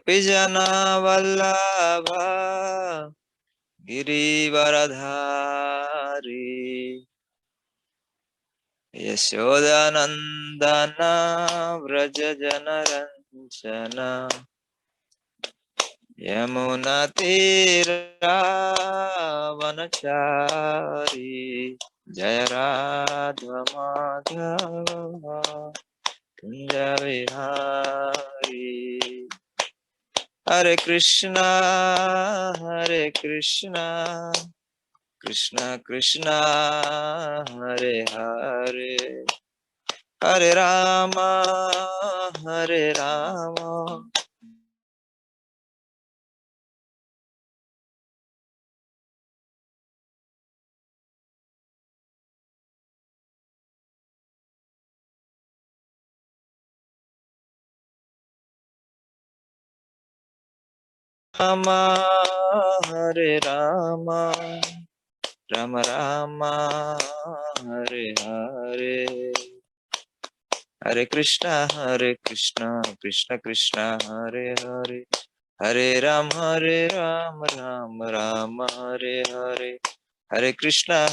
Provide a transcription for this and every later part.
Gopijana Vallabha Girivaradhari Yashodanandana Vrajajanaranjana Yamunatiravanachari Jaya Radha Madhava Kunja Vihari Hare Krishna Krishna Krishna Hare Hare Hare Rama Rama Hare Rama Rama Rama Hare Hare Hare Krishna Krishna Krishna Hare Hare Hare Ram Ram Hare Hare Hare Krishna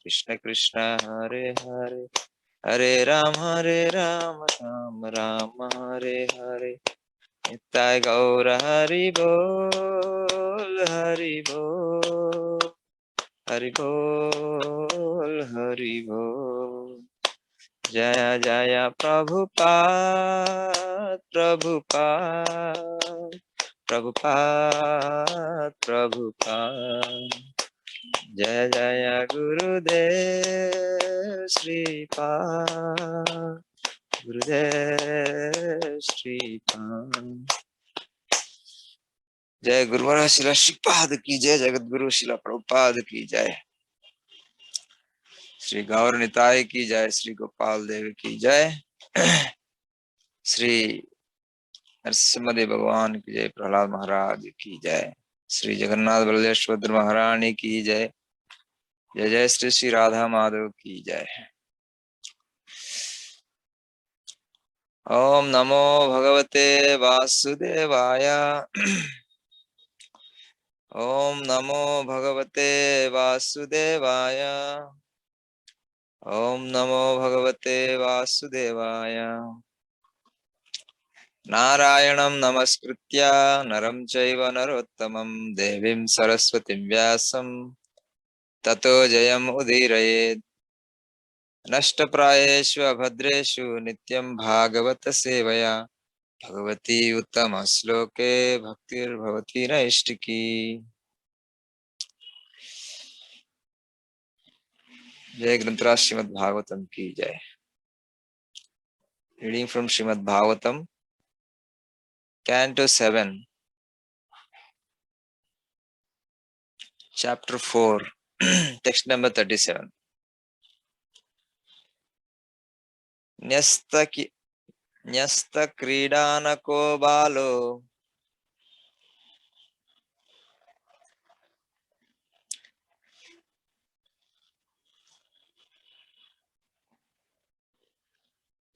Krishna Krishna Hare Hare Hare Ram Ram Hare Hare Nitai Gaura Hari Bol Hari Bol Hari Bol Hari Bol Jaya Jaya Prabhupada Prabhupada Prabhupada Prabhupada Jaya Jaya Gurudev Sripad Gurudev Sripad जय गुरु महाराज शिला श्रीपाद की जय जगत गुरु शिला प्रभुपाद की जय श्री गौर निताय की जय श्री गोपाल देव की जय श्री नरसिम्हा भगवान की जय प्रहलाद महाराज की जय श्री जगन्नाथ बलदेव सुभद्रा महारानी की जय जय जय श्री श्री राधा माधव की जय ओम नमो भगवते वासुदेवाय ओम नमो भगवते वासुदेवाय ओम नमो भगवते वासुदेवाय नारायणं नमस्कृत्य नरं चैव नरोत्तमं देवीं सरस्वतीं व्यासं ततो जयम् उदीरयेत् नष्टप्रायेषु अभद्रेषु नित्यं भागवत सेवया भगवती उत्तम श्लोके भक्तिर्भवति नैष्टिकी जय ग्रंथराज श्रीमद् भागवतम की जय reading from Shrimad Bhagavatam Canto 7 Chapter 4 Text number 37 न्यस्त क्रीडानको बालो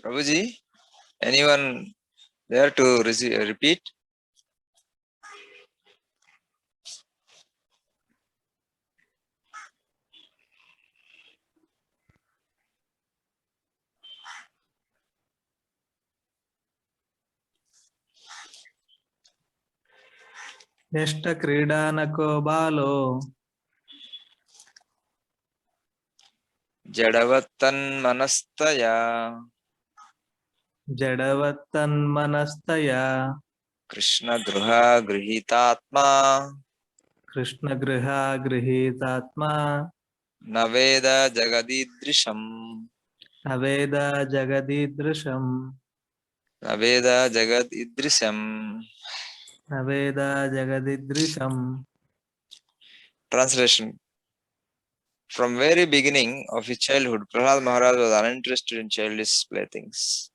Prabhuji, anyone there to repeat? न्यस्त क्रीडानको बालो जडवत्तन्मनस्तया जडवत्तन्मनस्तया कृष्णगृहा गृहीतात्मा कृष्णगृहा गृहीतात्मा न वेद जगदीदृशम् न वेद जगदीदृशम् न वेद जगदीदृशम् न वेद जगदीदृशम् Translation. From very beginning of his childhood, Prahlad Maharaj was uninterested in childish playthings.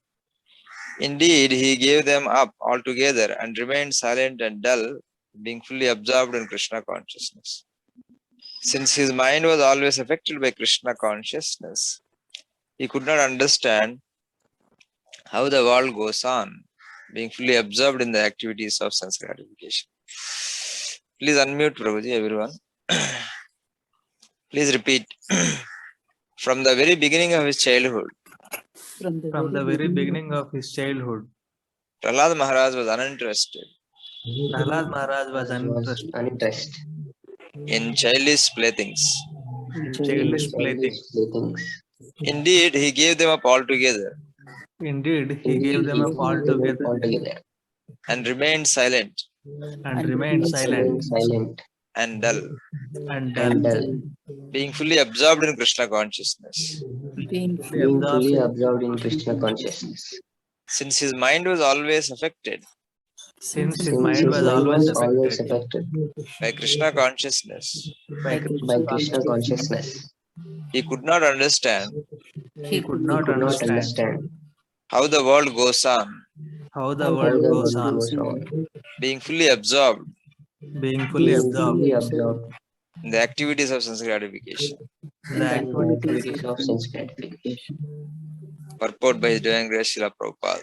Indeed, he gave them up altogether and remained silent and dull, being fully absorbed in Krishna consciousness. Since his mind was always affected by Krishna consciousness, he could not understand how the world goes on being fully absorbed in the activities of sense gratification. Please unmute, Prabhuji, everyone. Please repeat. From the very beginning of his childhood, From the very beginning of his childhood, Prahlad Maharaj was uninterested Prahlad Maharaj was uninterested in childish playthings. in childish playthings. Indeed, he gave them up altogether Indeed, he gave them up altogether and remained silent and remained silent and dull, and dull, being fully absorbed in Krishna consciousness. being fully absorbed in Krishna consciousness. Since his mind was always affected since his Since mind was always always affected affected by Krishna consciousness, by by Krishna consciousness, he could not understand he could he not could not understand understand how the world goes on, how the how world the goes world on, goes on, being fully absorbed being fully being absorbed fully absorbed in the activities of sense gratification. in the in the activities of sense gratification. Purport by His Divine Grace Srila Prabhupada.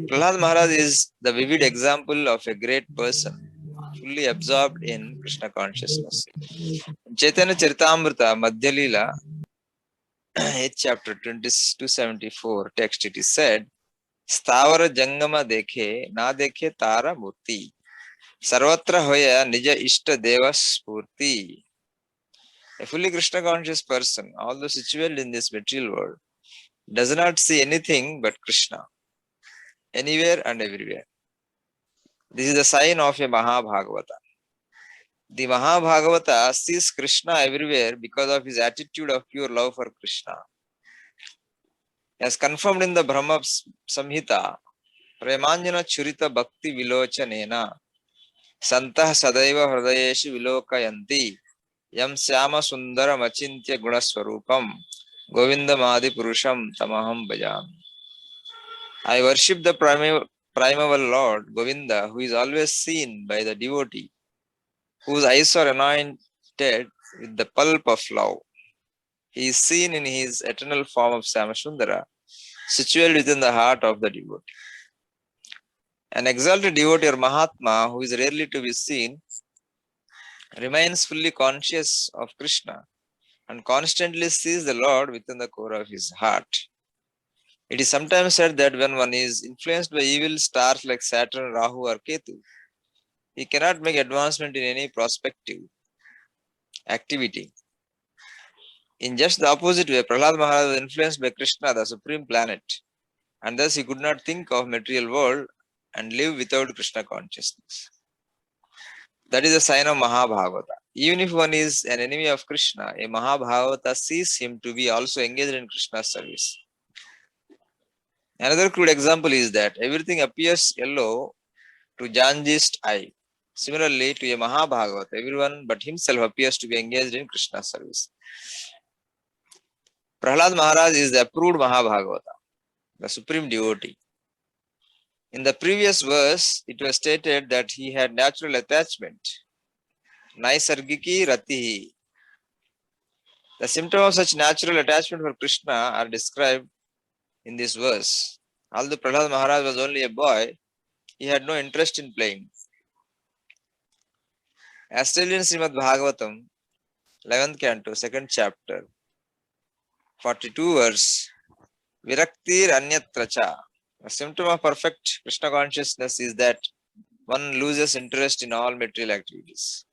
Prahlad Maharaj is the vivid example of a great person fully absorbed in Krishna consciousness. In Chaitanya Charitamrita, Madhya Leela, 8th chapter 274 text, it is said, Stavara Jangama dekhe, na dekhe tara murti. Sarvatra hoya nija ishta deva spurti. A fully Krishna conscious person, although situated in this material world, does not see anything but Krishna, anywhere and everywhere. This is the sign of a Mahabhagavata. The Mahabhagavata sees Krishna everywhere because of his attitude of pure love for Krishna. As confirmed in the Brahma Samhita, Premanjana Churita Bhakti Vilochanena, Santah Sadaiva Hridayeshu Vilokayanti, Yam Syama Sundara Machintya Gunaswarupam, Govinda Madi Purusham Tamaham Bhajam. I worship the primeval Lord, Govinda, who is always seen by the devotee, whose eyes are anointed with the pulp of love. He is seen in his eternal form of Samasundara, situated within the heart of the devotee. An exalted devotee or Mahatma, who is rarely to be seen, remains fully conscious of Krishna and constantly sees the Lord within the core of his heart. It is sometimes said that when one is influenced by evil stars like Saturn, Rahu, or Ketu, he cannot make advancement in any prospective activity. In just the opposite way, Prahlad Maharaj was influenced by Krishna, the supreme planet, and thus he could not think of material world and live without Krishna consciousness. That is a sign of Mahabhagavata. Even if one is an enemy of Krishna, a Mahabhagavata sees him to be also engaged in Krishna's service. Another crude example is that everything appears yellow to Janji's eye. Similarly, to a Mahabhagavata, everyone but himself appears to be engaged in Krishna's service. Prahlad Maharaj is the approved Mahabhagavata, the supreme devotee. In the previous verse, it was stated that he had natural attachment. Naisargiki ratihi. The symptoms of such natural attachment for Krishna are described in this verse. Although Prahlad Maharaj was only a boy, he had no interest in playing. As stated in Srimad Bhagavatam, 11th canto, 2nd chapter, 42 verse, Viraktir Anyatracha. A symptom of perfect Krishna consciousness is that one loses interest in all material activities.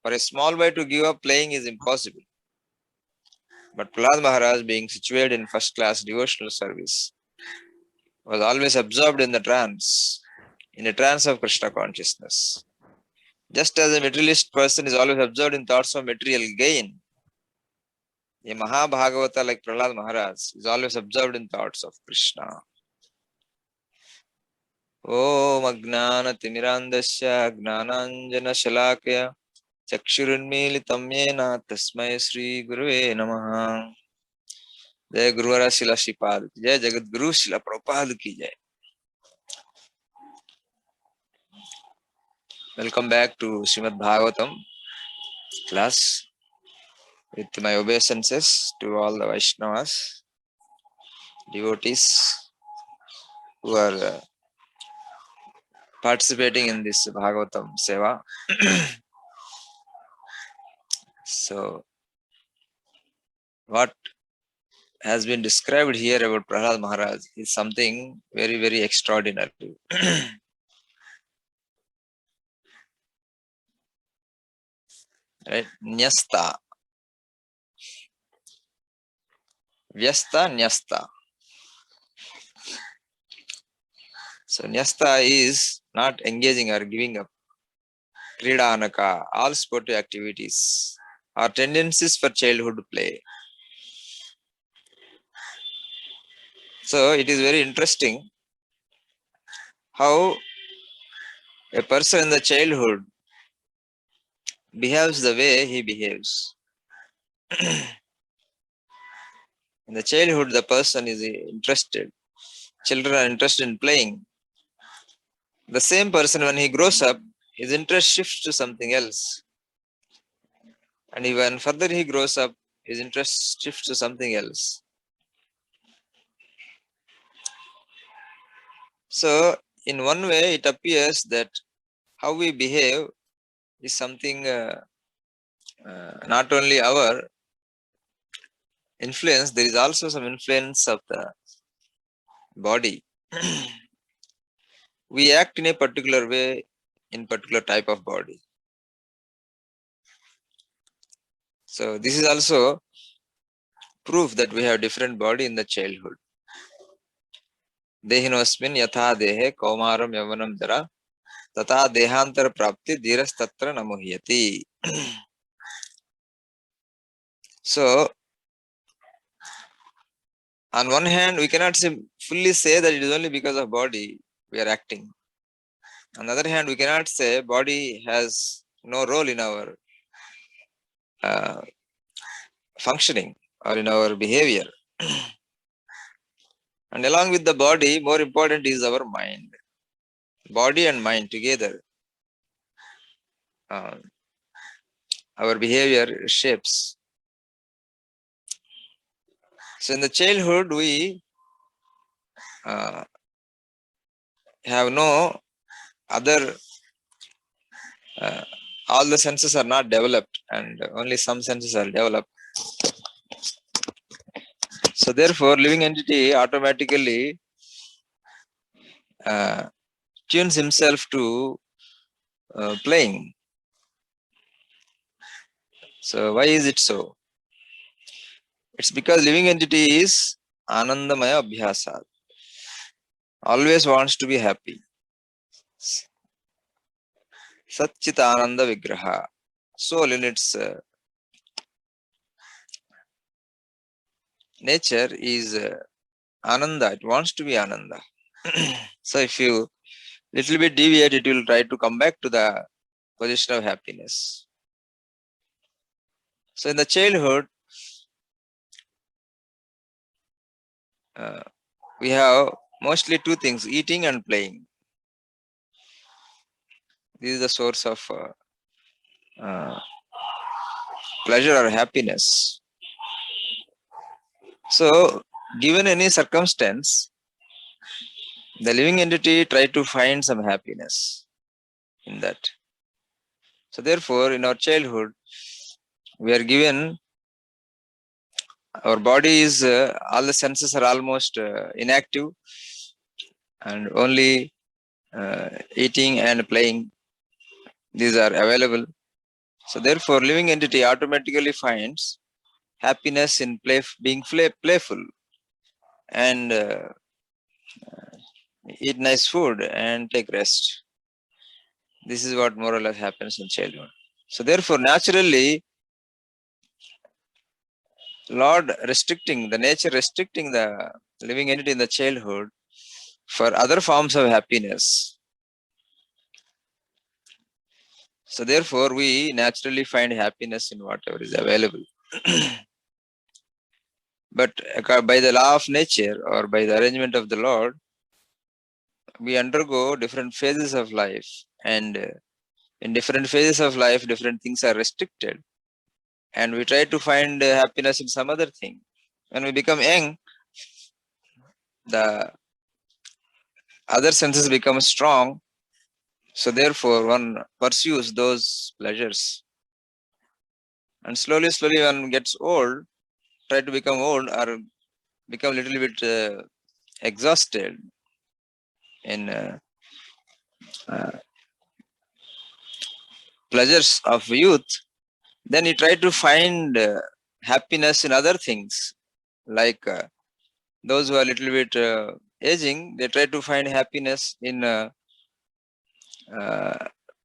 For a small boy to give up playing is impossible. But Prahlad Maharaj, being situated in first class devotional service, was always absorbed in a trance of Krishna consciousness. Just as a materialist person is always absorbed in thoughts of material gain, a Mahabhagavata like Prahlad Maharaj is always absorbed in thoughts of Krishna. Om Agnana Timirandasya Gnananjana Shalakaya Chakshurunmilitam Yena Tasmai Sri Gurave Namaha. Jai Guruvara Srila Shripad ki Jai, Jagat Guru Srila Prabhupada ki Jai. Welcome back to Srimad Bhagavatam class with my obeisances to all the Vaishnavas, devotees who are participating in this Bhagavatam Seva. So, what has been described here about Prahlad Maharaj is something very, very extraordinary. Right? Nyasta. Vyasta, Nyasta. So, Nyasta is not engaging or giving up. Kridanaka, all sportive activities are tendencies for childhood play. So, it is very interesting how a person in the childhood behaves the way he behaves. In the childhood, the person is interested. Children are interested in playing. The same person, when he grows up, his interest shifts to something else. And even further he grows up, his interest shifts to something else. So, in one way, it appears that how we behave is something not only our influence, there is also some influence of the body. We act in a particular way in particular type of body. So this is also proof that we have different body in the childhood. Dehinosmin yatha dehe kaumaram yavanam jara tata dehantar prapti dhiras tatra namuhyati. So on one hand, we cannot fully say that it is only because of body we are acting. On the other hand, we cannot say body has no role in our functioning or in our behavior. And along with the body, more important is our mind. Body and mind together, our behavior shapes. So in the childhood, we have no other, all the senses are not developed and only some senses are developed. So therefore, living entity automatically tunes himself to playing. So why is it so? It's because living entity is Anandamaya Abhyasa. Always wants to be happy. Satchita Ananda Vigraha. Soul in its nature is Ananda. It wants to be Ananda. So if you little bit deviate, it will try to come back to the position of happiness. So in the childhood, we have mostly two things, eating and playing. This is the source of pleasure or happiness. So given any circumstance, the living entity try to find some happiness in that. So therefore, in our childhood, we are given, our body is, all the senses are almost inactive and only eating and playing, these are available. So therefore, living entity automatically finds happiness in being playful and eat nice food and take rest. This is what more or less happens in childhood. So therefore, naturally, Lord restricting, the nature restricting the living entity in the childhood for other forms of happiness. So therefore, we naturally find happiness in whatever is available. But by the law of nature or by the arrangement of the Lord, we undergo different phases of life, and in different phases of life, different things are restricted, and we try to find happiness in some other thing. When we become young, the other senses become strong, So therefore, one pursues those pleasures. And slowly, when one gets old, try to become old or become a little bit exhausted in pleasures of youth, then you try to find happiness in other things. Like those who are a little bit aging, they try to find happiness in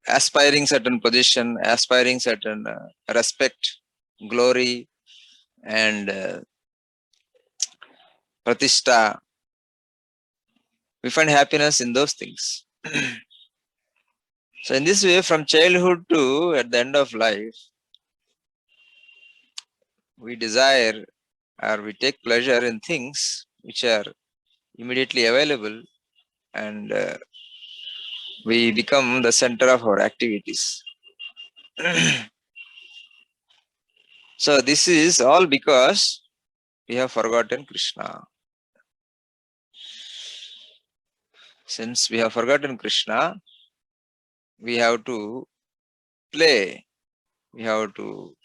aspiring certain position, aspiring certain respect, glory, and pratishta. We find happiness in those things. So in this way, from childhood to at the end of life, we desire or we take pleasure in things which are immediately available, and we become the center of our activities. So this is all because we have forgotten Krishna. Since we have forgotten Krishna, we have to play. We have to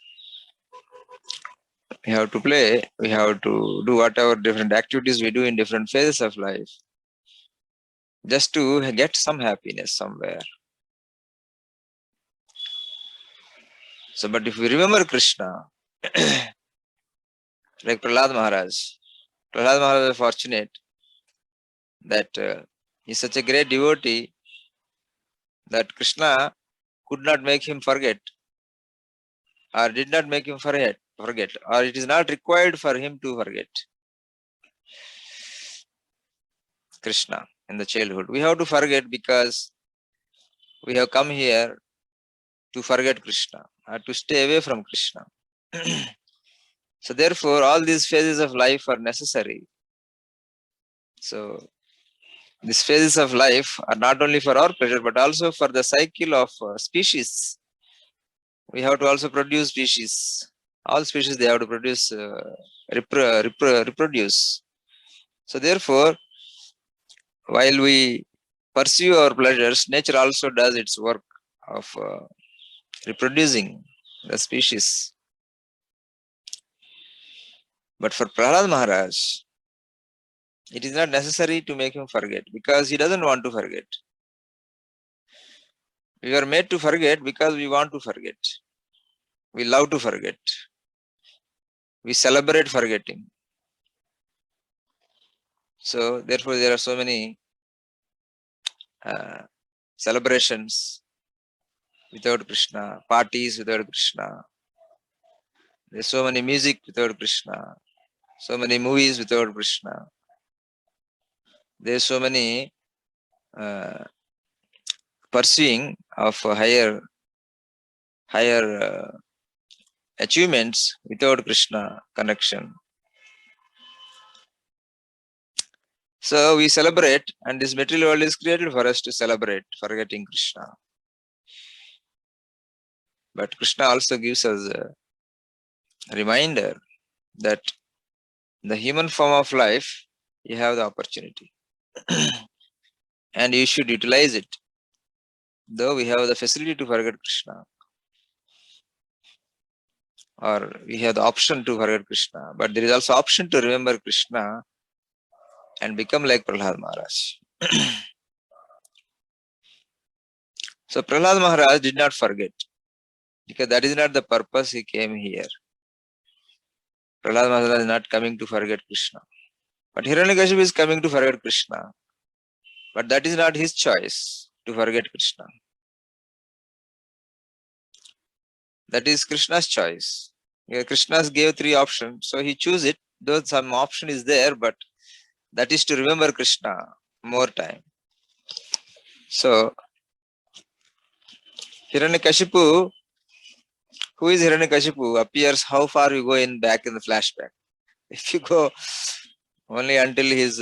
play. We have to do whatever different activities we do in different phases of life, just to get some happiness somewhere. So, but if we remember Krishna, like Prahlad Maharaj was fortunate that he's such a great devotee that Krishna could not make him forget, or did not make him forget, or it is not required for him to forget Krishna in the childhood. We have to forget because we have come here to forget Krishna or to stay away from Krishna. So therefore, all these phases of life are necessary. So these phases of life are not only for our pleasure, but also for the cycle of species. We have to also produce species. All species, they have to produce, reproduce. So therefore, while we pursue our pleasures, nature also does its work of reproducing the species. But for Prahlad Maharaj, it is not necessary to make him forget because he doesn't want to forget. We were made to forget because we want to forget. We love to forget. We celebrate forgetting. So therefore, there are so many celebrations without Krishna, parties without Krishna. There's so many music without Krishna, so many movies without Krishna. There's so many pursuing of higher achievements without Krishna connection. So we celebrate, and this material world is created for us to celebrate, forgetting Krishna. But Krishna also gives us a reminder that the human form of life, you have the opportunity and you should utilize it. Though we have the facility to forget Krishna, or we have the option to forget Krishna, but there is also option to remember Krishna and become like Prahlad Maharaj. So Prahlad Maharaj did not forget, because that is not the purpose he came here. Prahlad Maharaj is not coming to forget Krishna. But Hiranyakashipu is coming to forget Krishna. But that is not his choice to forget Krishna. That is Krishna's choice. Krishna gave 3 options, so he chose it. Though some option is there, but that is to remember Krishna more time. So Hiranyakashipu, who is Hiranyakashipu, appears how far you go back in the flashback. If you go only until his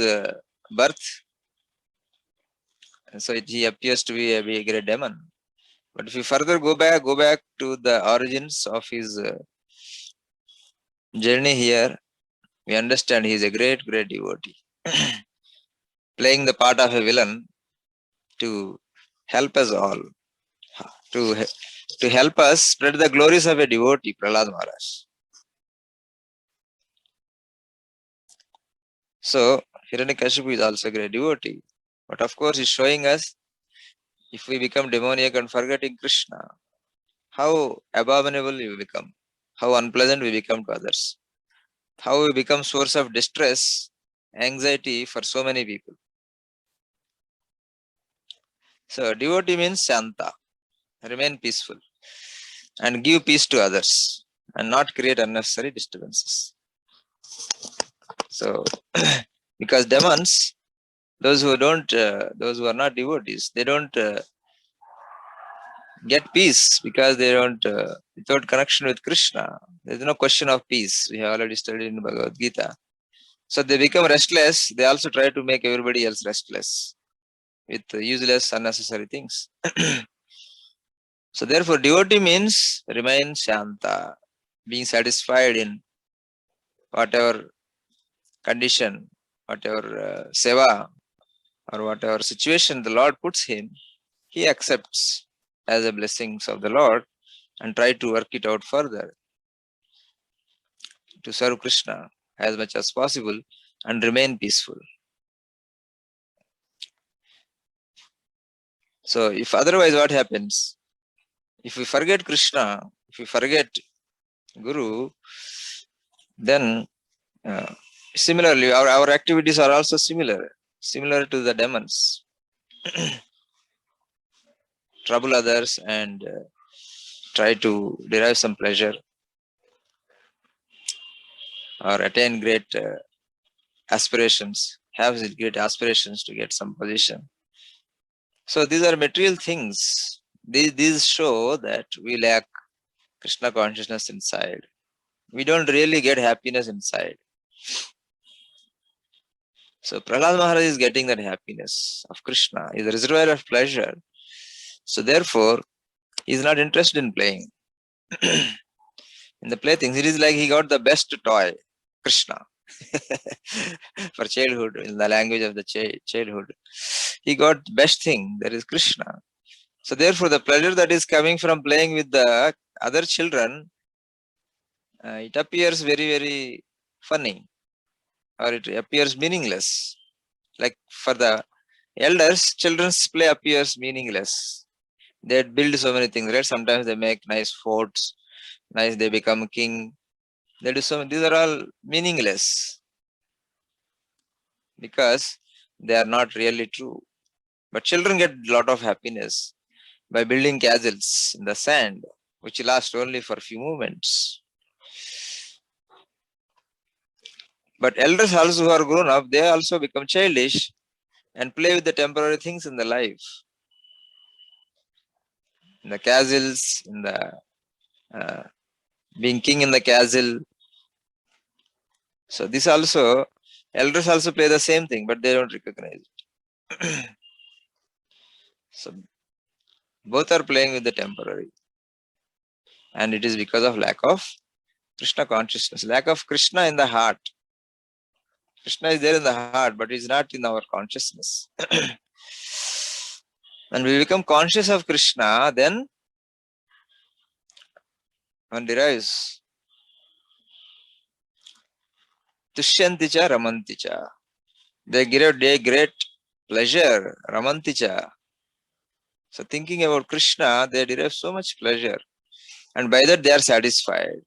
birth, so he appears to be a great demon. But if you further go back to the origins of his journey here, we understand he is a great devotee, playing the part of a villain to help us all, to help us spread the glories of a devotee, Prahlad Maharaj. So, Hiranyakashipu is also a great devotee. But of course, he's showing us, if we become demoniac and forgetting Krishna, how abominable we become, how unpleasant we become to others, how we become source of distress, anxiety for so many people. So, devotee means Shanta, remain peaceful, and give peace to others, and not create unnecessary disturbances. So, because demons, those who are not devotees, they don't get peace because they don't, without connection with Krishna, there is no question of peace. We have already studied in Bhagavad Gita. So they become restless. They also try to make everybody else restless with useless, unnecessary things. So therefore, devotee means remain Shanta, being satisfied in whatever condition, whatever seva, or whatever situation the Lord puts him, he accepts as a blessings of the Lord and try to work it out further to serve Krishna as much as possible and remain peaceful. So if otherwise, what happens? If we forget Krishna, if we forget Guru, then similarly our activities are also similar to the demons. Trouble others and try to derive some pleasure or attain great aspirations, have great aspirations to get some position. So these are material things. These show that we lack Krishna consciousness inside. We don't really get happiness inside. So Prahlad Maharaj is getting that happiness of Krishna, is a reservoir of pleasure. So therefore, he is not interested in playing. In the playthings, it is like he got the best toy, Krishna, for childhood, in the language of the childhood. He got the best thing, that is Krishna. So therefore, the pleasure that is coming from playing with the other children, it appears very, very funny, or it appears meaningless. Like for the elders, children's play appears meaningless. They build so many things, right? Sometimes they make nice forts, they become king. They do so. These are all meaningless because they are not really true. But children get a lot of happiness by building castles in the sand, which last only for a few moments. But elders also who are grown up, they also become childish and play with the temporary things in the life. In the castles, in the being king in the castle. So this also, elders also play the same thing, but they don't recognize it. So both are playing with the temporary. And it is because of lack of Krishna consciousness, lack of Krishna in the heart. Krishna is there in the heart, but is not in our consciousness. When we become conscious of Krishna, then one derives Tushyanticha Ramanticha. They give great pleasure, Ramanticha. So thinking about Krishna, they derive so much pleasure. And by that they are satisfied.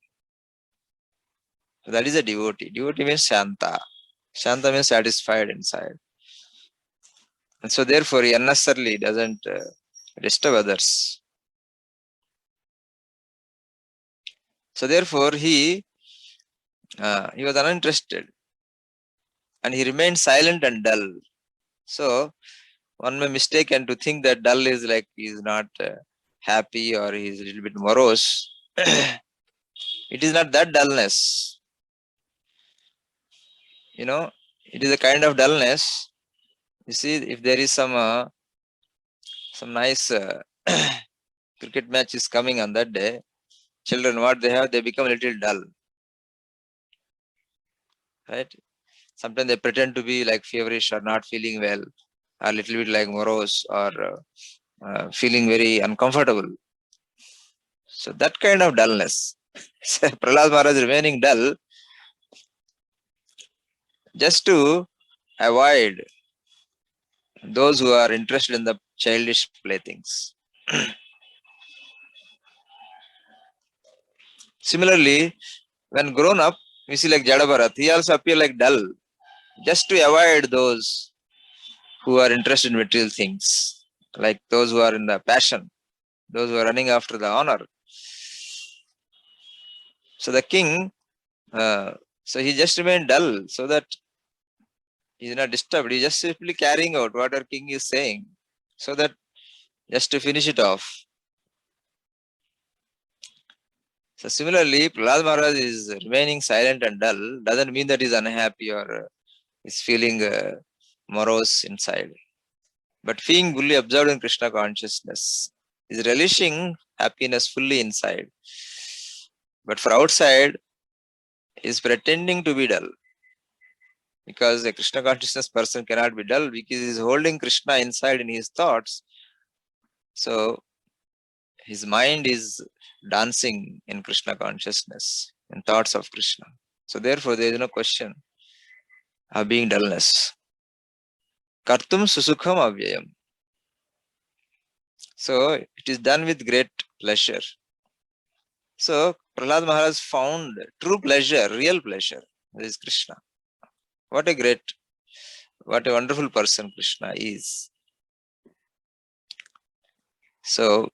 So that is a devotee. Devotee means Shanta. Shanta means satisfied inside. And so therefore he unnecessarily doesn't disturb others. So therefore he was uninterested. And he remained silent and dull. So one may mistaken to think that dull is like he is not happy or he is a little bit morose. It is not that dullness. You know, it is a kind of dullness. You see, if there is some nice cricket match is coming on that day, children, what they have, they become a little dull. Right? Sometimes they pretend to be like feverish or not feeling well, or a little bit like morose or feeling very uncomfortable. So that kind of dullness. Prahlad Maharaj remaining dull just to avoid those who are interested in the childish playthings. Similarly, when grown up, we see like Jadabharat, he also appear like dull, just to avoid those who are interested in material things, like those who are in the passion, those who are running after the honor. So the king, so he just remained dull, so that he is not disturbed. He is just simply carrying out what our king is saying, so that just to finish it off. So similarly, Prahlad Maharaj is remaining silent and dull, doesn't mean that he is unhappy or is feeling morose inside. But being fully absorbed in Krishna consciousness is relishing happiness fully inside. But for outside, is pretending to be dull. Because a Krishna consciousness person cannot be dull because he is holding Krishna inside in his thoughts. So his mind is dancing in Krishna consciousness, in thoughts of Krishna. So therefore there is no question of being dullness. Kartum susukham avyayam. So it is done with great pleasure. So Prahlad Maharaj found true pleasure, real pleasure. That is Krishna. What a wonderful person Krishna is. So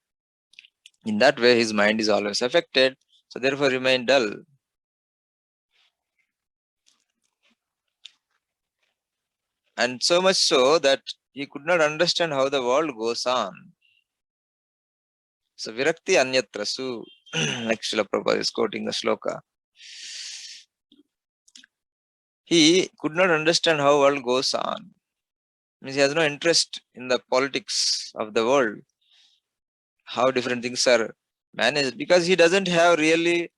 in that way his mind is always affected. So therefore remain dull. And so much so that he could not understand how the world goes on. So virakti anyatrasu, like Srila Prabhupada is quoting the sloka. He could not understand how world goes on. Means he has no interest in the politics of the world, how different things are managed, because he doesn't have really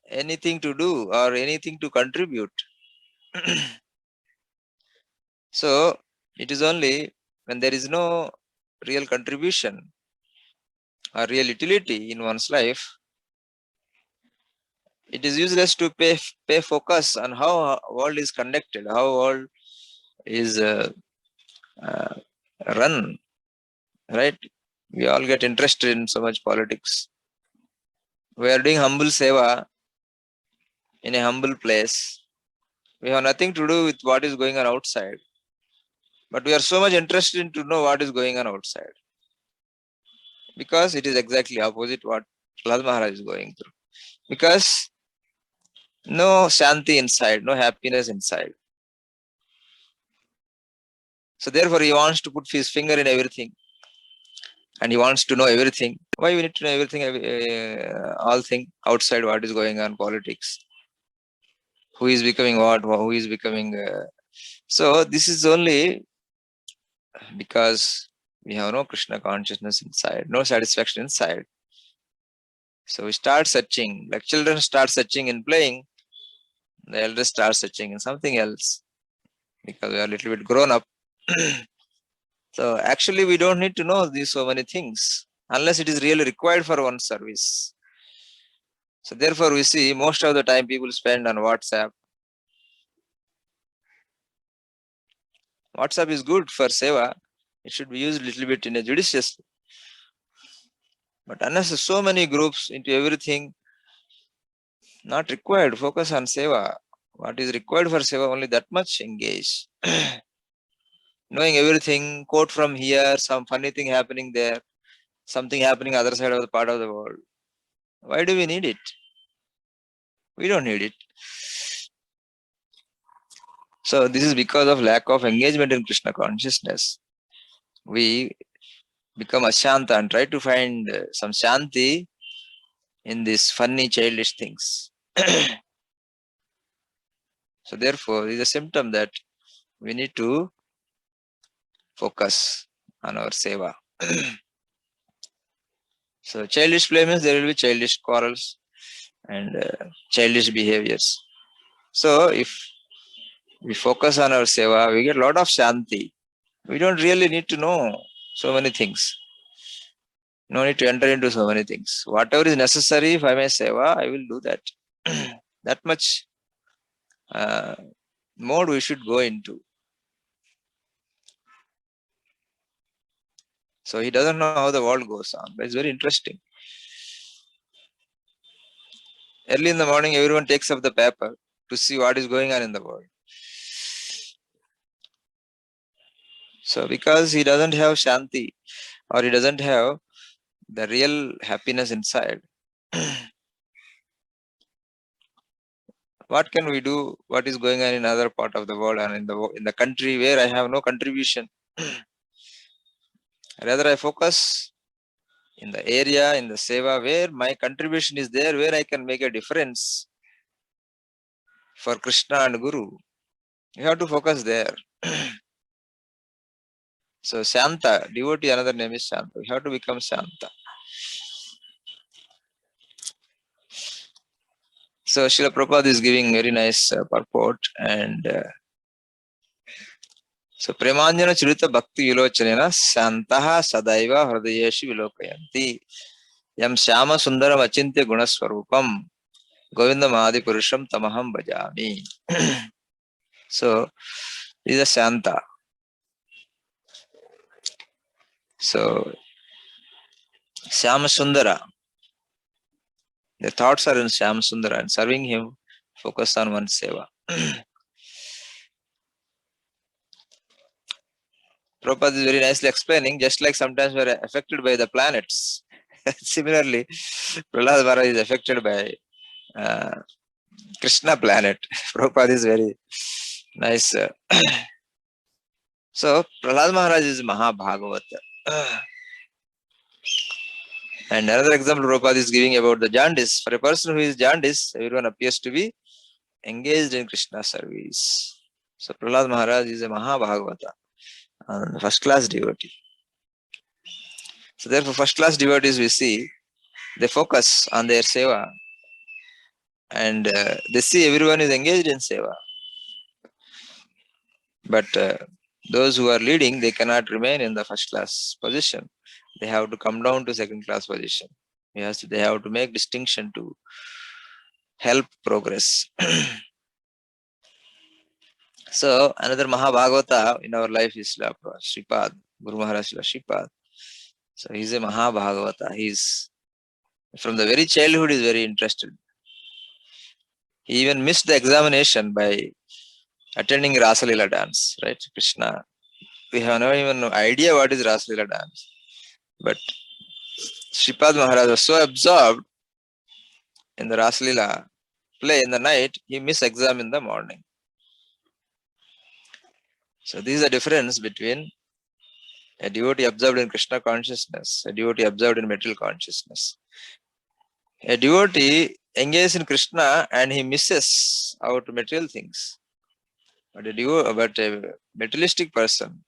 anything to do or anything to contribute. So it is only when there is no real contribution or real utility in one's life, it is useless to pay focus on how world is conducted, how world is run, right? We all get interested in so much politics. We are doing humble seva in a humble place. We have nothing to do with what is going on outside. But we are so much interested in to know what is going on outside. Because it is exactly opposite what Prahlad Maharaj is going through. Because no shanti inside, no happiness inside. So therefore he wants to put his finger in everything. And he wants to know everything. Why we need to know everything, all thing outside what is going on, politics. Who is becoming what, who is becoming... So this is only because we have no Krishna consciousness inside, no satisfaction inside. So we start searching, like children start searching in playing, the elders start searching in something else, because we are a little bit grown up. So actually we don't need to know these so many things, unless it is really required for one service. So therefore we see most of the time people spend on WhatsApp. WhatsApp is good for seva. It should be used a little bit in a judicious. But unless so many groups into everything, not required, focus on seva. What is required for seva, only that much engage. Knowing everything, quote from here, some funny thing happening there, something happening other side of the part of the world. Why do we need it? We don't need it. So this is because of lack of engagement in Krishna consciousness. We become ashanta and try to find some shanti in these funny childish things. So therefore, it is a symptom that we need to focus on our seva. So childish play means there will be childish quarrels and childish behaviors. So if we focus on our seva, we get a lot of shanti. We don't really need to know so many things. No need to enter into so many things. Whatever is necessary for my seva, I will do that. That much mode we should go into. So he doesn't know how the world goes on, but it's very interesting. Early in the morning, everyone takes up the paper to see what is going on in the world. So because he doesn't have shanti, or he doesn't have the real happiness inside, what can we do? What is going on in other part of the world and in the country where I have no contribution? Rather, I focus in the area, in the seva, where my contribution is there, where I can make a difference for Krishna and Guru. You have to focus there. So Shanta, devotee, another name is Shanta. You have to become Shanta. So Srila Prabhupada is giving very nice purport, and so Premanjana Churita Bhakti Vilochanena Shantaha Sadaiva Hridayeshi Vilokayanti Yam Shama Sundaram Achintya Gunaswarupam Govindam Adi Purusham Tamaham Bhajami. So this is a Shanta. So Shama Sundara, the thoughts are in Shama Sundara, and serving him, focus on one seva. Prabhupada is very nicely explaining, just like sometimes we are affected by the planets. Similarly, Prahlad Maharaj is affected by Krishna planet. Prabhupada is very nice. So, Prahlad Maharaj is Mahabhagavata. And another example Prabhupada is giving about the jaundice. For a person who is jaundice, everyone appears to be engaged in Krishna service. So, Prahlad Maharaj is a Mahabhagavata, first class devotee. So, therefore, first class devotees we see, they focus on their seva, and they see everyone is engaged in seva. But those who are leading, they cannot remain in the first class position. They have to come down to second class position. Yes, they have to make distinction to help progress. So another Mahabhagavata in our life is Srimad, Guru Maharaj Srimad. So he's a Mahabhagavata. He's from the very childhood is very interested. He even missed the examination by attending Rasalila dance, right? Krishna. We have no even idea what is Rasalila dance. But Srimad Maharaj was so absorbed in the Rasalila play in the night, he missed exam in the morning. So this is the difference between a devotee absorbed in Krishna consciousness, a devotee absorbed in material consciousness. A devotee engages in Krishna and he misses out material things. But a materialistic person,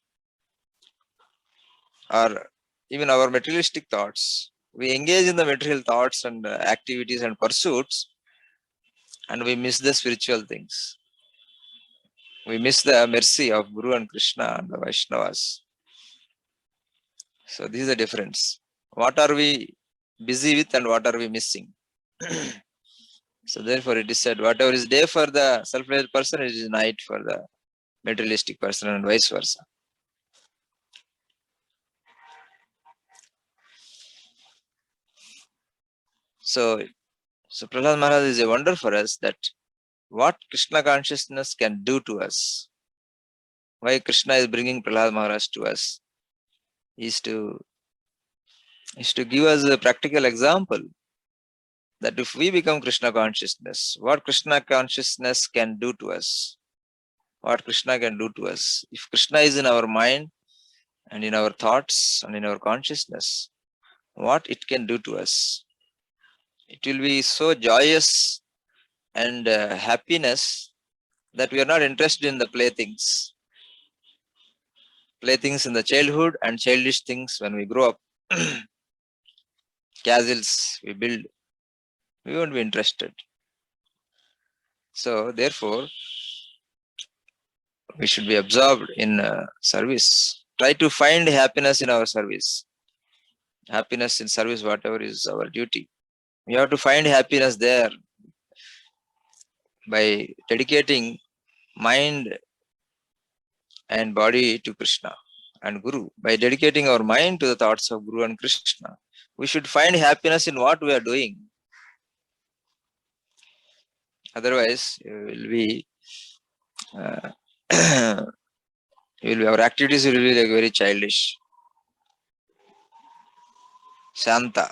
or even our materialistic thoughts, we engage in the material thoughts and activities and pursuits, and we miss the spiritual things. We miss the mercy of Guru and Krishna and the Vaishnavas. So this is the difference. What are we busy with and what are we missing? So therefore it is said, whatever is day for the self-realized person, it is night for the materialistic person, and vice versa. So Prahlad Maharaj is a wonder for us, that what Krishna consciousness can do to us. Why Krishna is bringing Prahlad Maharaj to us is to give us a practical example that if we become Krishna consciousness, what Krishna consciousness can do to us. What Krishna can do to us. If Krishna is in our mind and in our thoughts and in our consciousness, what it can do to us. It will be so joyous and happiness that we are not interested in the playthings. Playthings in the childhood and childish things when we grow up. Castles we build, we won't be interested. So therefore, we should be absorbed in service. Try to find happiness in our service. happiness in service, whatever is our duty. We have to find happiness there by dedicating mind and body to Krishna and Guru. By dedicating our mind to the thoughts of Guru and Krishna, we should find happiness in what we are doing. Otherwise, uh, our activities will be like very childish. Shanta.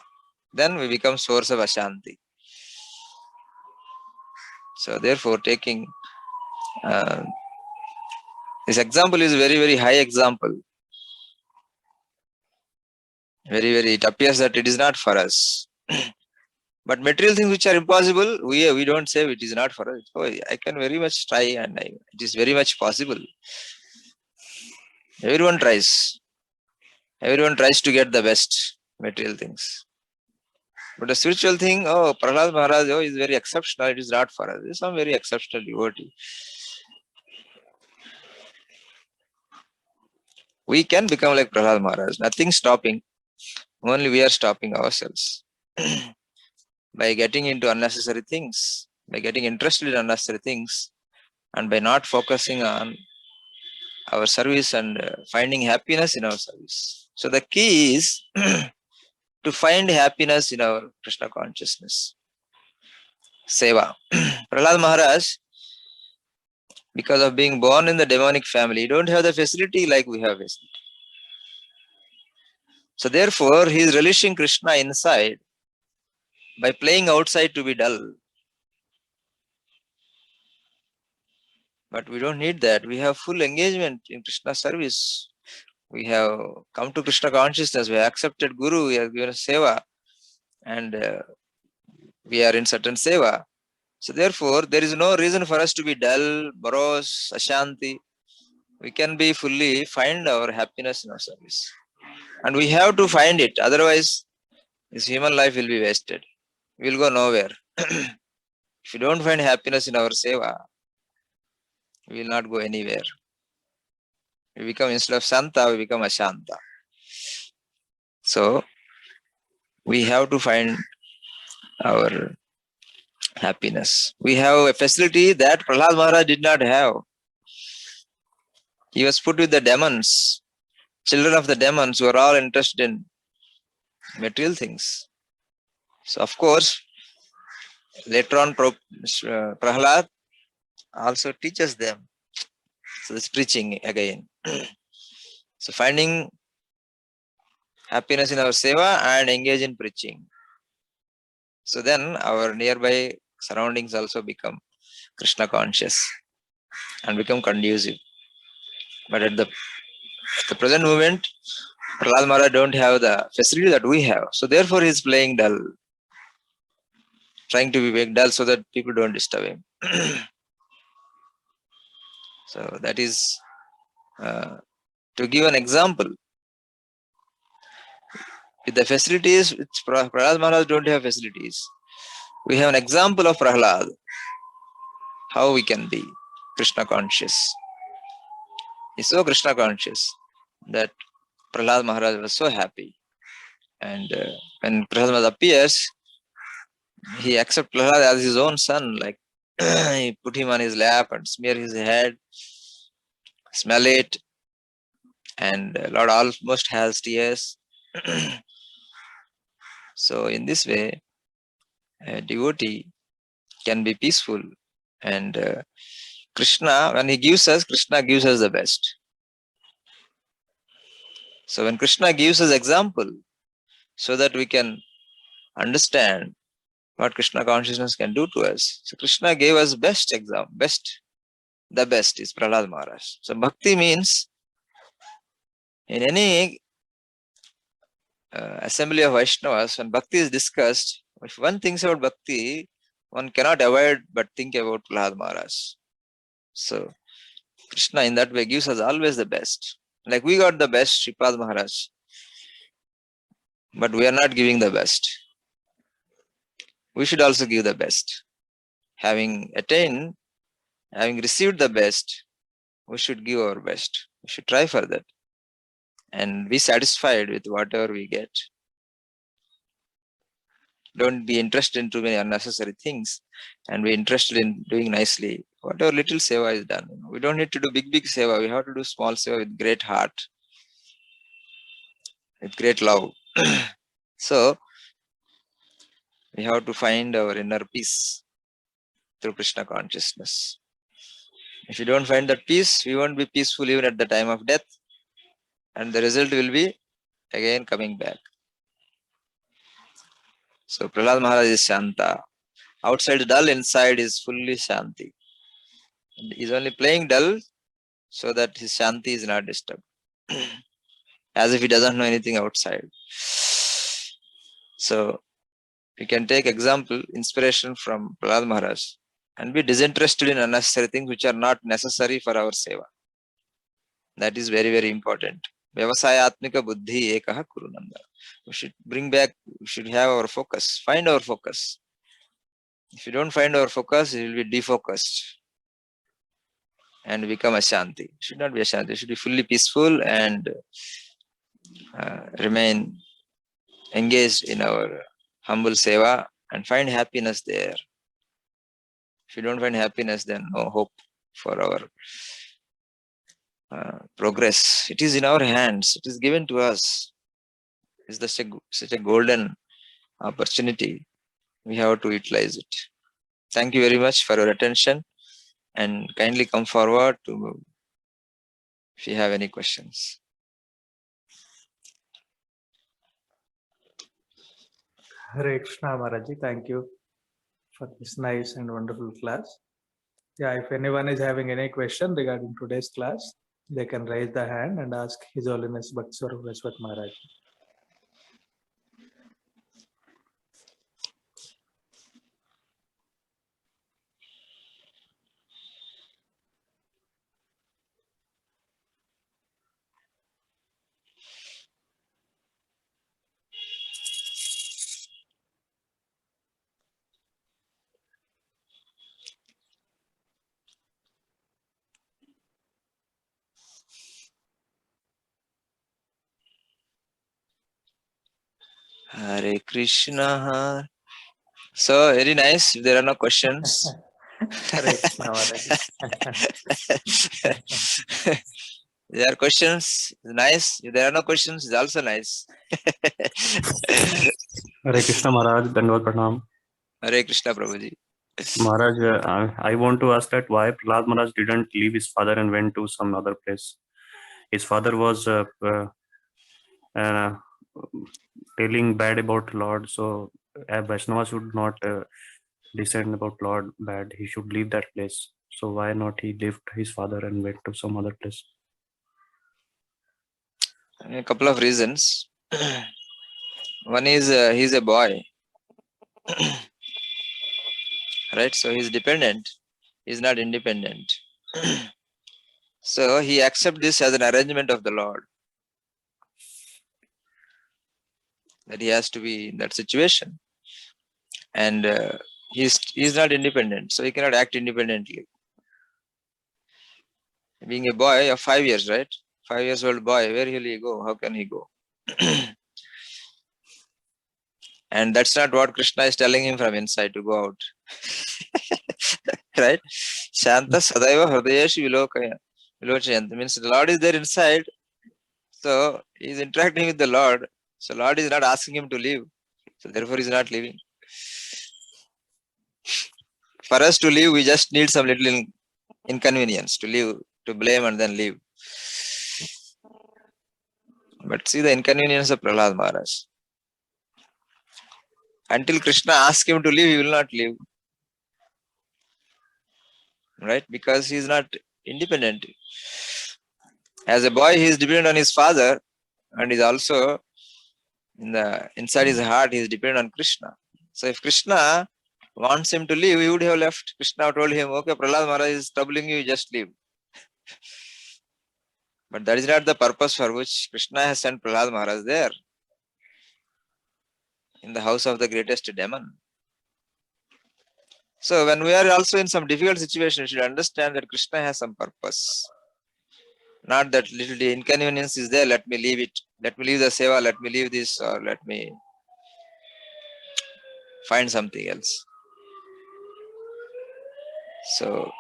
Then we become source of Ashanti. So therefore, taking this example is very, very high example. Very, very, it appears that it is not for us. But material things which are impossible, we don't say it is not for us. Oh, I can very much try and it is very much possible. Everyone tries. Everyone tries to get the best material things. But the spiritual thing, oh, Prahlad Maharaj, oh, is very exceptional. It is not for us. This is some very exceptional devotee. We can become like Prahlad Maharaj. Nothing stopping. Only we are stopping ourselves. By getting into unnecessary things, by getting interested in unnecessary things, and by not focusing on our service and finding happiness in our service. So the key is to find happiness in our Krishna consciousness. Seva. Prahlad Maharaj, because of being born in the demonic family, don't have the facility like we have facility. So therefore, he is relishing Krishna inside by playing outside to be dull. But we don't need that. We have full engagement in Krishna service. We have come to Krishna consciousness. We have accepted Guru. We have given a seva. And we are in certain seva. So therefore, there is no reason for us to be dull, morose, ashanti. We can be fully find our happiness in our service. And we have to find it. Otherwise, this human life will be wasted. We will go nowhere. If you don't find happiness in our seva, we will not go anywhere. We become, instead of Santa, we become Ashanta. So, we have to find our happiness. We have a facility that Prahlad Maharaj did not have. He was put with the demons, children of the demons who are all interested in material things. So, of course, later on, Prahlad also teaches them. So, it's preaching again. So, finding happiness in our seva and engage in preaching. So, then our nearby surroundings also become Krishna conscious and become conducive. But at the present moment, Prahlad Maharaj don't have the facility that we have. So therefore he is playing dull. Trying to be dull so that people don't disturb him. So that is to give an example. With the facilities, Prahlad Maharaj don't have facilities. We have an example of Prahlad. How we can be Krishna conscious. He's so Krishna conscious that Prahlad Maharaj was so happy. And when Prahlad Maharaj appears, he accepts Prahlad as his own son. Like he put him on his lap and smear his head, smell it. And Lord almost has tears. So in this way, a devotee can be peaceful. And Krishna, when he gives us, Krishna gives us the best. So when Krishna gives us example, so that we can understand what Krishna consciousness can do to us. So Krishna gave us best example, the best is Prahlad Maharaj. So bhakti means in any assembly of Vaishnavas, when bhakti is discussed, if one thinks about bhakti, one cannot avoid but think about Prahlad Maharaj. So Krishna in that way gives us always the best. Like we got the best, Sripad Maharaj, but we are not giving the best. We should also give the best. Having attained, having received the best, we should give our best. We should try for that and be satisfied with whatever we get. Don't be interested in too many unnecessary things, and be interested in doing nicely. Whatever little seva is done. We don't need to do big seva. We have to do small seva with great heart, with great love. So we have to find our inner peace through Krishna consciousness. If you don't find that peace, we won't be peaceful even at the time of death, and the result will be again coming back. So Prahlad Maharaj is Shanta. Outside dull, inside is fully Shanti. He's only playing dull so that his Shanti is not disturbed. As if he doesn't know anything outside. So we can take example, inspiration from Prahlad Maharaj and be disinterested in unnecessary things which are not necessary for our seva. That is very, very important. Vyavasayatmika buddhi ekaha kurunanda. We should bring back, we should have our focus, find our focus. If you don't find our focus, it will be defocused and become ashanti. It should not be ashanti, it should be fully peaceful and remain engaged in our humble seva and find happiness there. If you don't find happiness, then no hope for our progress. It is in our hands. It is given to us. It's such a golden opportunity. We have to utilize it. Thank you very much for your attention, and kindly come forward to if you have any questions. Hare Krishna Maharaji, thank you for this nice and wonderful class. Yeah, if anyone is having any question regarding today's class, they can raise the hand and ask His Holiness Bhaktivedanta Maharaj. Hare Krishna. So very nice. If there are no questions. Hare Krishna Maharaji. There are questions, nice. If there are no questions, it's also nice. Hare Krishna Maharaj, Dandavat Pranam. Hare Krishna Prabhuji. Maharaj, I want to ask that why Prahlad Maharaj didn't leave his father and went to some other place. His father was telling bad about Lord, so Vaishnava should not descend about Lord bad. He should leave that place. So why not he left his father and went to some other place? A couple of reasons. One is he's a boy, right? So he's dependent. He's not independent. So he accepts this as an arrangement of the Lord. That he has to be in that situation. And he's not independent. So he cannot act independently. Being a boy of 5 years, right? 5 years old boy, where will he go? How can he go? And that's not what Krishna is telling him from inside to go out. Right? Shanta Sadaiva Hridayeshu Vilochayanta means the Lord is there inside. So he is interacting with the Lord. So Lord is not asking him to leave. So therefore he is not leaving. For us to leave, we just need some little inconvenience to leave, to blame and then leave. But see the inconvenience of Prahlad Maharaj. Until Krishna asks him to leave, he will not leave. Right? Because he is not independent. As a boy, he is dependent on his father, and is also inside his heart, he is dependent on Krishna. So if Krishna wants him to leave, he would have left. Krishna told him, okay, Prahlad Maharaj is troubling you, just leave. But that is not the purpose for which Krishna has sent Prahlad Maharaj there. In the house of the greatest demon. So when we are also in some difficult situation, we should understand that Krishna has some purpose. Not that little inconvenience is there, let me leave it. Let me leave the seva, let me leave this, or let me find something else. So,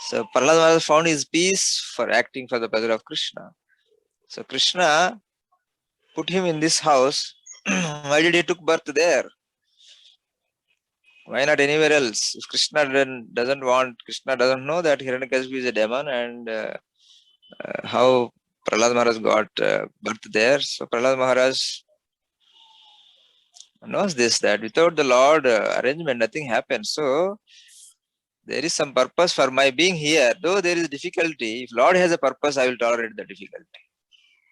so Prahlad Maharaj found his peace for acting for the pleasure of Krishna. So Krishna put him in this house. Why did he took birth there? Why not anywhere else? If Krishna doesn't want, Krishna doesn't know that Hiranyakashipu is a demon, and how Prahlad Maharaj got birth there. So Prahlad Maharaj knows this, that without the Lord arrangement, nothing happens. So there is some purpose for my being here. Though there is difficulty, if Lord has a purpose, I will tolerate the difficulty.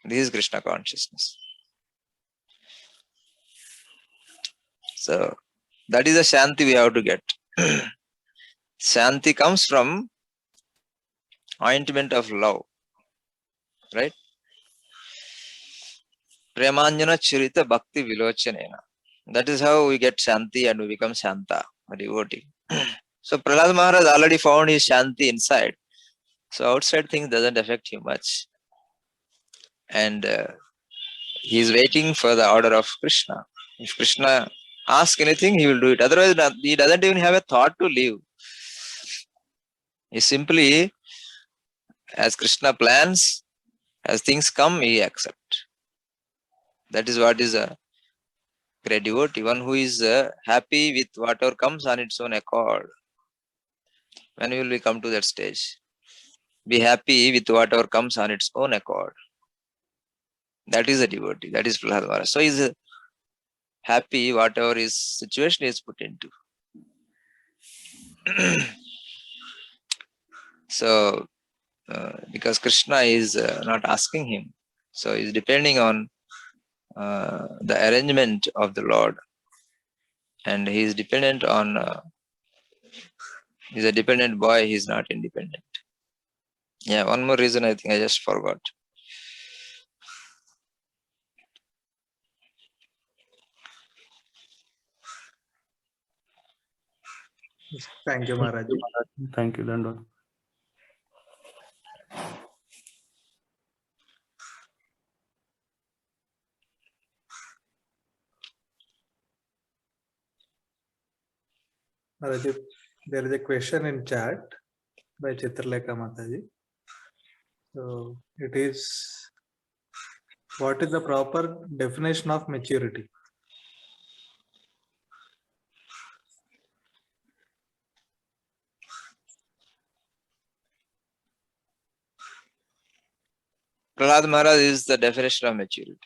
This is Krishna consciousness. So that is the Shanti we have to get. Shanti comes from ointment of love. Right? Premanjana Chirita Bhakti Vilochanena. That is how we get Shanti and we become Shanta, a devotee. So Prahlad Maharaj already found his Shanti inside. So outside things doesn't affect him much. And he is waiting for the order of Krishna. If Krishna asks anything, he will do it. Otherwise, he doesn't even have a thought to leave. He simply, as Krishna plans, as things come, he accepts. That is what is a great devotee, one who is happy with whatever comes on its own accord. When will we come to that stage? Be happy with whatever comes on its own accord. That is a devotee. That is Prahlad Maharaj. So he is happy whatever his situation is put into. So, because Krishna is not asking him, so he is depending on the arrangement of the Lord, and he is dependent on. He is a dependent boy. He is not independent. Yeah, one more reason I think I just forgot. Thank you, Maharaj. Thank you, Dandot. Maharaj, there is a question in chat by Chitralekha Mataji. So it is, what is the proper definition of maturity? Prahlad Maharaj is the definition of maturity.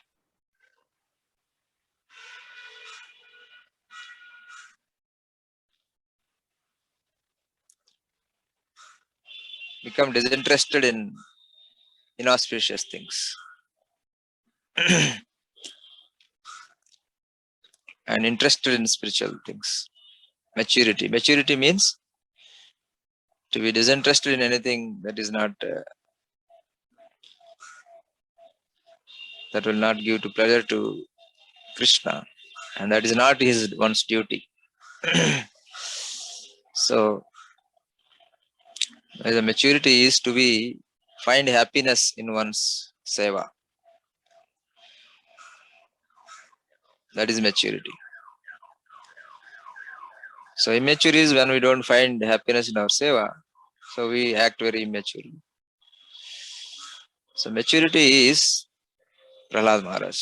Become disinterested in inauspicious things. And interested in spiritual things. Maturity. Maturity means to be disinterested in anything that is not that will not give to pleasure to Krishna, and that is not his one's duty. So the maturity is to be find happiness in one's seva. That is maturity. So immature is when we don't find happiness in our seva, so we act very immaturely. So maturity is Prahlad Maharaj.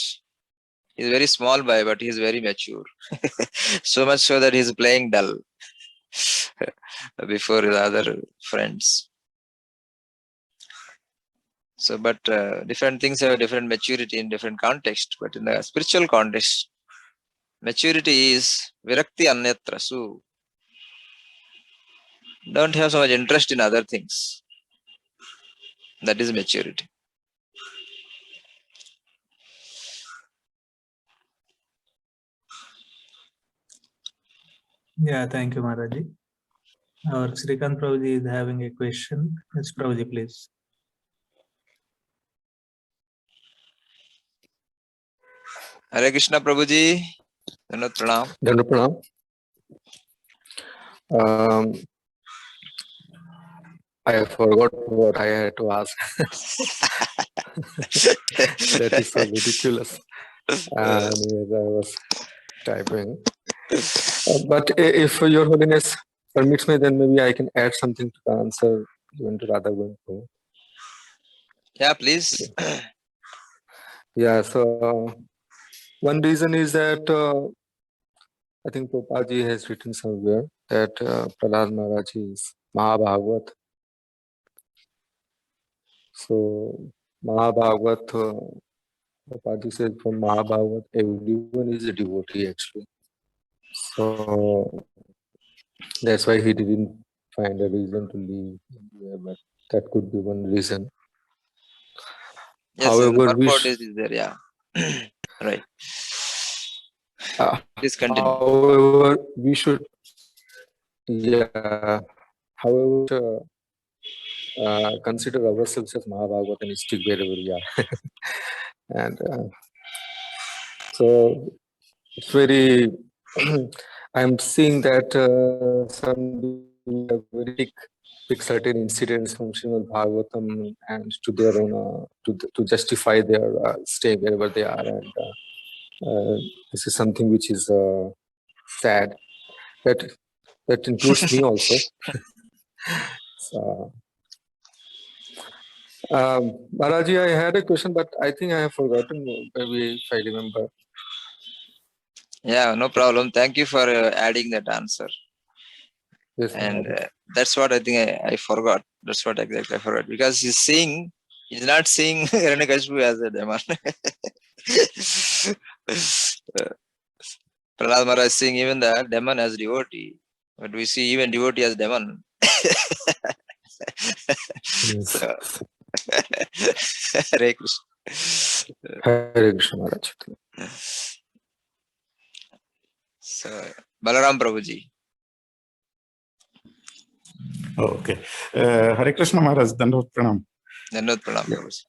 He is very small boy, but he is very mature. So much so that he is playing dull before the other friends. So, but different things have different maturity in different context. But in the spiritual context, maturity is virakti anyatra. So, don't have so much interest in other things. That is maturity. Yeah, thank you, Maharaj. Our Srikant Prabhuji is having a question. Yes, Prabhuji, please. Hare Krishna Prabhuji. Dhanot pranam. Dhanut pranam. I forgot what I had to ask. That is so ridiculous. And I was typing. But if Your Holiness permits me, then maybe I can add something to the answer given to Radha Govind Prabhu. Yeah, please. Yeah, so one reason is that I think Prabhupada has written somewhere that Prahlad Maharaj is Mahabhagavat. So Mahabhagavat, Prabhupada says from Mahabhagavat, everyone is a devotee actually. So that's why he didn't find a reason to leave India, but that could be one reason. Yes, the However, purport is there. Yeah. Right. Please continue. however, we should, yeah, however, consider ourselves as Mahabhagavat and stick wherever we are. And so it's very, I'm seeing that some very pick certain incidents from Srimad Bhagavatam and to their own, to justify their stay wherever they are. And this is something which is sad. That includes me also. So, Maharaji, I had a question, but I think I have forgotten. Maybe if I remember. Yeah, no problem. Thank you for adding that answer. Yes, And Maharaji. that's what I think I forgot. That's what exactly I forgot. Because he's not seeing Hiranyakashipu as a demon. Prahlad Maharaj is seeing even the demon as devotee. But we see even devotee as demon. Yes. So, Hare Krishna. Hare Krishna, Maharaj. So, Balaram Prabhuji. Okay. Hare Krishna Maharaj, Dandavot Pranam. Dhanavad Pranam Prabhuji.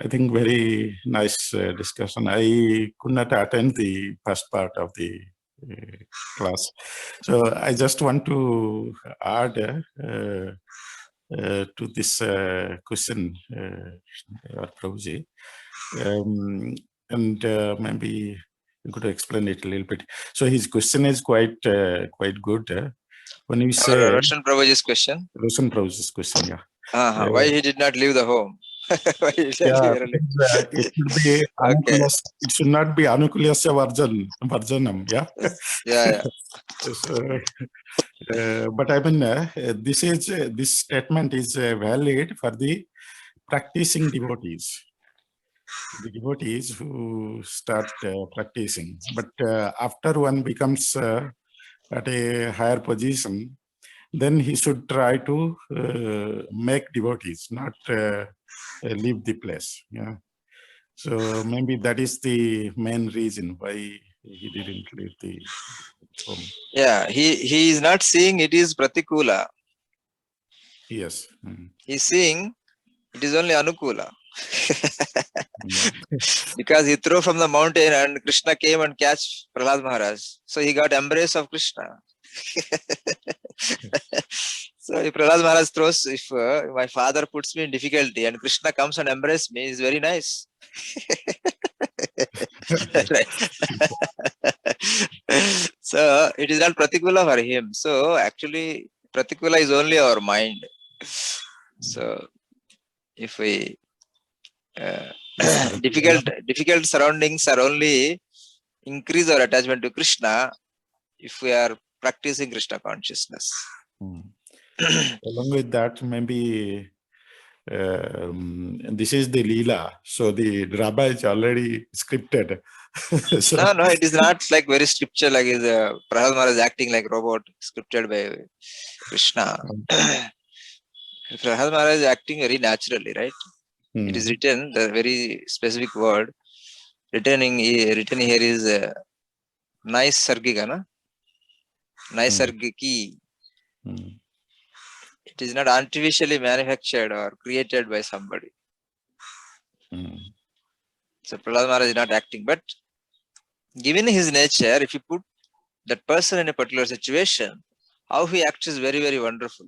I think very nice discussion. I could not attend the first part of the class. So I just want to add to this question, Prabhuji. And maybe you could explain it a little bit. So his question is quite good. When you say Roshan Prabhuji's question. Roshan Prabhuji's question, yeah. Why he did not leave the home? Why he did not Yeah, leave early? it should be Okay. it should not be anukulyasya varjanam, yeah. Yeah. So, but I mean, this statement is valid for the practicing devotees, the devotees who start practicing. But after one becomes at a higher position, then he should try to make devotees, not leave the place. Yeah. So maybe that is the main reason why he didn't leave the home. Yeah. He is not seeing it is Pratikula. Yes. Mm. He's seeing it is only Anukula. Mm. Because he threw from the mountain and Krishna came and catch Prahlad Maharaj. So he got embrace of Krishna. So if Prahlad Maharaj throws, if my father puts me in difficulty and Krishna comes and embraces me, is very nice. Right. So it is not Pratikula for him. So actually Pratikula is only our mind. So if we difficult surroundings are only increase our attachment to Krishna if we are practicing Krishna consciousness. Mm. Along with that, maybe this is the Leela. So the drama is already scripted. So, No, it is not like very scripture, like is Prahlad Maharaj is acting like robot, scripted by Krishna. Prahlad Maharaj is acting very naturally, right? It is written, the very specific word written here is nice sargika, na? Nice sargiki. It is not artificially manufactured or created by somebody. So Prahlad Maharaj is not acting, but given his nature, if you put that person in a particular situation, how he acts is very, very wonderful.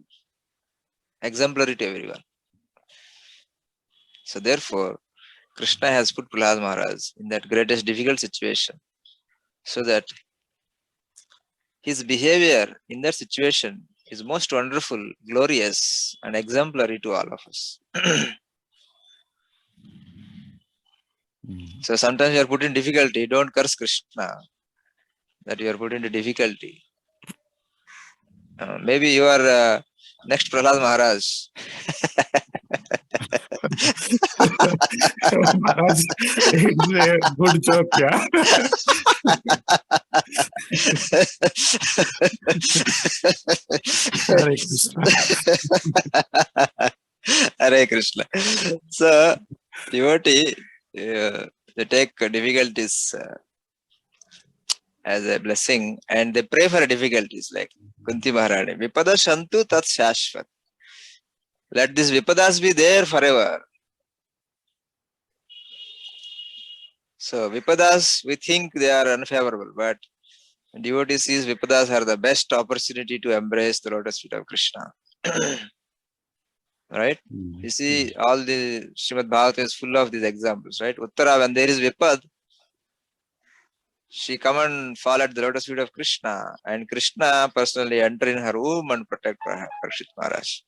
Exemplary to everyone. So therefore, Krishna has put Prahlad Maharaj in that greatest difficult situation. so that his behavior in that situation is most wonderful, glorious, and exemplary to all of us. So sometimes you are put in difficulty, don't curse Krishna that you are put into difficulty. Maybe you are next Prahlad Maharaj. Maharaj, it's a good joke, yeah. Hare Krishna. Hare Krishna. So, devotee, they take difficulties as a blessing and they pray for difficulties like Kunti Maharani. Vipada Shantu Tat Shashvat. Let these Vipadas be there forever. So, Vipadas, we think they are unfavorable, but devotee sees Vipadas are the best opportunity to embrace the lotus feet of Krishna. Right? You see, all the Srimad Bhagavatam is full of these examples, right? Uttara, when there is Vipad, she come and fall at the lotus feet of Krishna, and Krishna personally enter in her womb and protect Parikshit Maharaj.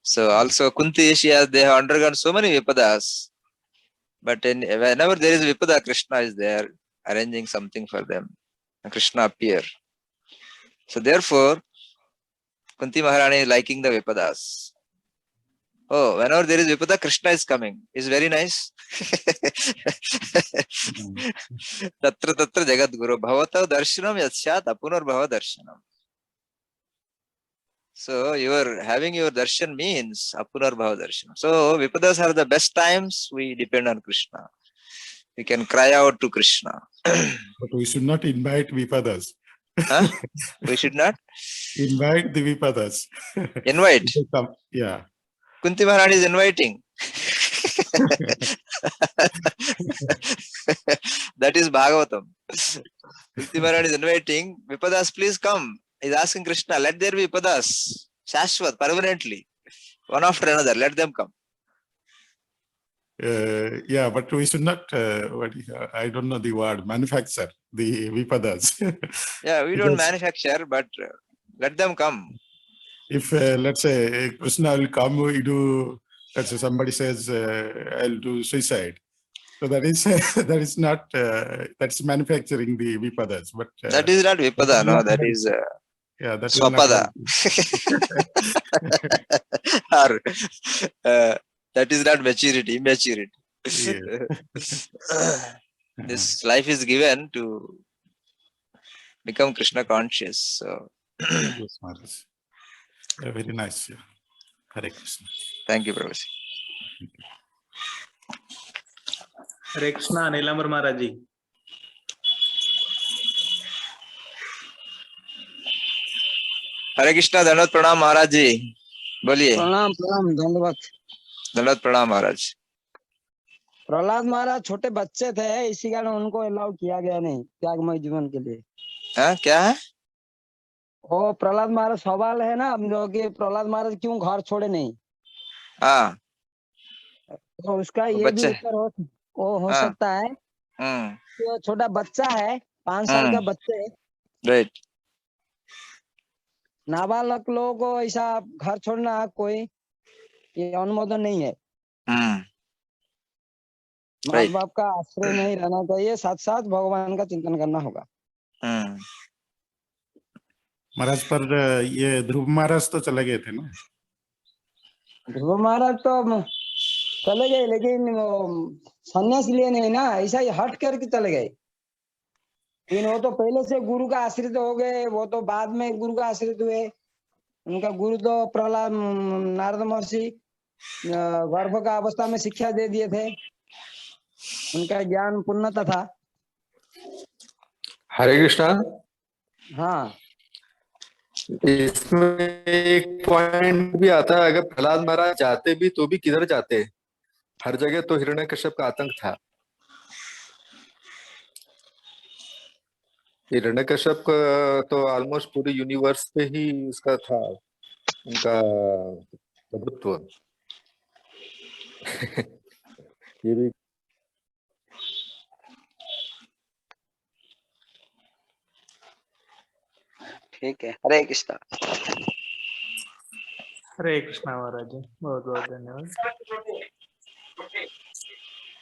So also Kunti, they have undergone so many Vipadas, but whenever there is Vipada, Krishna is there arranging something for them. And Krishna appear. So therefore, Kunti Maharani is liking the Vipadas. Oh, whenever there is Vipada, Krishna is coming. It's very nice. Tatra tatra jagat guru bhavata darshanam yatshat apunar bhava darshanam. So you are having your darshan means apunar bhava darshanam. So Vipadas are the best times we depend on Krishna. We can cry out to Krishna. But we should not invite Vipadas. Huh? We should not Invite the Vipadas. invite. Yeah. Kunti Maharani is inviting. That is Bhagavatam. Kunti Maharani is inviting. Vipadas, please come. He is asking Krishna, let there be Vipadas. Shashvat, permanently. One after another, let them come. Yeah, but we should not, I don't know the word, manufacture the Vipadas. Yeah, we don't manufacture, but let them come. If, let's say, Krishna will come, we do, let's say somebody says, I'll do suicide. So that is not, that's manufacturing the Vipadas. But That is not Vipada, no, that is yeah, that Swapada. Or that is not maturity, immaturity. This life is given to become Krishna conscious. So Yes, Maharaj. Yeah, very nice. Yeah. Hare Krishna. thank you, Prabhuji. Hare Krishna, Nilambar Maharaj ji. Hare Krishna, Dandavat Pranam Maharaj ji. बोलिए. प्रणाम प्रणाम धन्यवाद. Dandavat Pranam Maharaj. Prahlad महाराज छोटे बच्चे थे, इसी कारण उनको अलाउ किया गया नहीं त्यागमय जीवन के लिए. हाँ क्या है? वो प्रहलाद महाराज सवाल है ना जो कि प्रहलाद महाराज क्यों घर छोड़े नहीं. हाँ. तो उसका ये भी उत्तर हो सकता है कि वो छोटा बच्चा है, 5 साल का बच्चे. राइट. नाबालक लोगों को ऐसा घर छोड़ना कोई ये अनुमोदन नहीं है. माँ बाप का आश्रय नहीं रहना चाहिए, साथ साथ भगवान का चिंतन करना होगा. महाराज पर ये ध्रुव महाराज तो चले गए थे ना. ध्रुव महाराज तो चले गए, लेकिन संन्यास लिए नहीं ना, ऐसा ही हट करके चले गए. लेकिन वो तो पहले से गुरु का आश्रित हो गए, वो तो बाद में गुरु का आश्रित हुए. उनका गुरु तो प्रहलाद नारद महर्षि गर्भ का अवस्था में शिक्षा दे दिए थे. उनका ज्ञान पूर्णता था. हरे कृष्णा. हाँ, इसमें एक पॉइंट भी आता है, अगर प्रहलाद महाराज जाते भी तो भी किधर जाते. हर जगह तो हिरण्यकश्यप का आतंक था. हिरण्यकश्यप तो ऑलमोस्ट पूरे यूनिवर्स पे ही उसका था, उनका प्रभुत्व. ये भी ठीक है, हरे कृष्णा। हरे कृष्णा महाराज जी, बहुत बहुत धन्यवाद.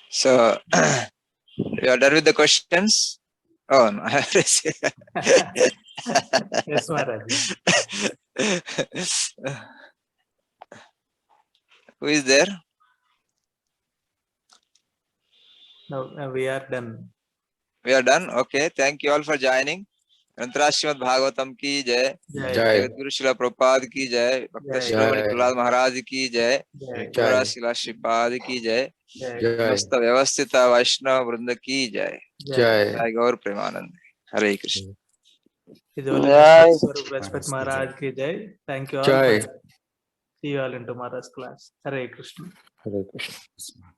So, you are done with the questions? Oh, no, I have to say. Yes, Maharaj ji. Who is there? No, we are done. We are done. Okay. Thank you all for joining. अंतरा श्रीमद् भागवतम की जय, जय जय जगत गुरु शिला प्रभुपाद की जय, भक्त जय शिरोमणि प्रहलाद महाराज की जय, जय गौरा शिला श्रीपाद की जय, जय जय समस्त व्यवस्थित वैष्णव वृंद की जय, जय. जय गौर प्रेमानंद, हरे कृष्ण. His Holiness जय Swarup Respect Maharaj ki jai. Thank you all Jai. for see you all in tomorrow's class. Hare Krishna. Hare Krishna.